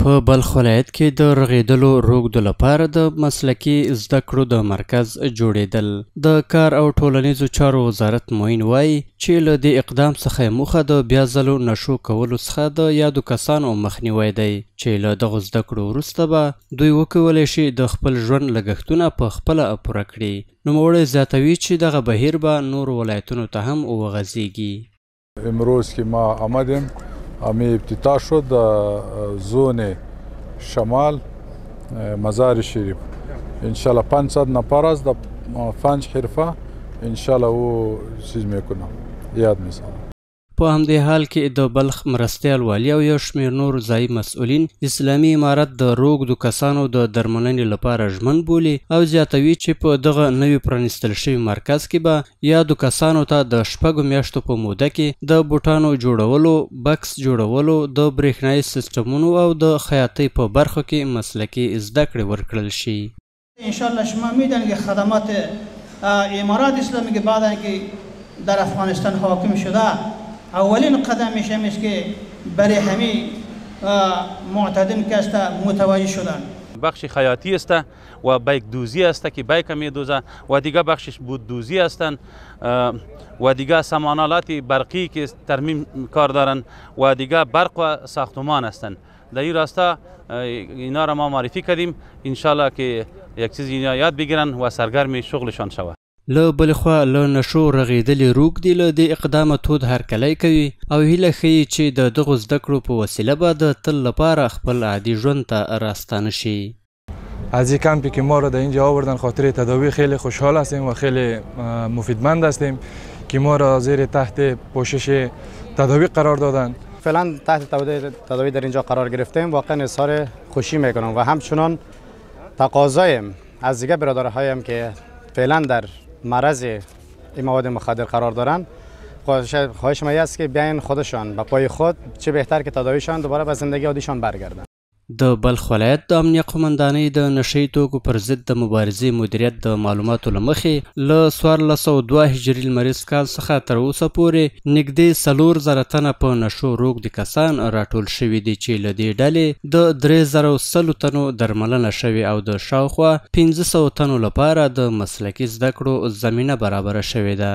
په بلخ ولایت کې د رغېدلو روږدو لپاره د مسلکي زده کړو د مرکز جوړېدل. د کار او ټولنیزو چارو وزارت معین وایي چې له دې اقدام څخه موخه د بیا ځلو نشو کولو څخه د یادو کسانو مخنیوی دی چې له دغو زده کړو وروسته به دوی وکولی شي د خپل ژوند لګښتونه په خپله پوره کړي. نوموړی زیاتوي چې دغه بهیر به نورو ولایتونو ته هم وغځېږي. امروز که ما آمدیم امی افتتاح شد زون شمال مزار شریف. انشالله 500 نفر است در 5 حرفه انشالله او چیز میکنم یاد میسازم. په همدې حال کې د بلخ مرستیال والی او یو شمېر نور ځایي مسؤلین اسلامي امارت د روږدو کسانو د درملنې لپاره ژمن بولي او زیاتوي چې په دغه نوي پرانیستل شوي مرکز کې به یادو کسانو ته د 6 میاشتو په موده کې د بوټانو جوړولو، بکس جوړولو، د برېښنایي سیسټمونو او د خیاطۍ په برخو کې مسلکي زده کړې ورکړل شي. انشالله شما میدانید که خدمات امارات اسلامی که بعد اینکه در افغانستان حاکم شده اولین قدمش هم است که برای همه معتدم کس متوجه شدن. بخش خیاطی است و بیک دوزی است که بیک میدوزه و دیگه بخشش بود دوزی هستند و دیگه سامانالات برقی که ترمیم کار دارند و دیگه برق و ساختمان هستند. در این راسته اینا را ما معرفی کردیم انشالله که یک چیز اینا یاد بگیرن و سرگرم شغلشان شود. له بلې خوا له نشو رغېدلي روږدي له دې اقدامه تود هرکلی کوي او هیله ښیي چې د دغو زده کړو په وسیله به د تل لپاره خپل عادي ژوند ته راستانه شي. از این کمپی که ما را در اینجا آوردن خاطر تداوی خیلی خوشحال هستیم و خیلی مفیدمند هستیم که ما را زیر تحت پوشش تداوی قرار دادن. فعلا تحت تداوی در اینجا قرار گرفتیم. واقعا اظهار خوشی میکنم و همچنان تقاضایم از دیگه برادرهایم که فعلا در معرض این مواد مخدر قرار دارند خواهش ما است که بیاین خودشان به پای خود چه بهتر که تداویشان دوباره به زندگی عادیشان برگردن. د بلخ ولایت د امنیه قومندانۍ د نشهیي توکو پر ضد د مبارزې مدیریت د معلوماتو له مخې له 1402 هجري لمریز کال څخه تر اوسه پورې نږدې 4000 تنه په نشو روږدي کسان راټول شوي دي چې له دې ډلې د 3100 تنو درملنه شوې او د شاوخوا 1500 تنو لپاره د مسلکي زده کړو زمینه برابره شوې ده.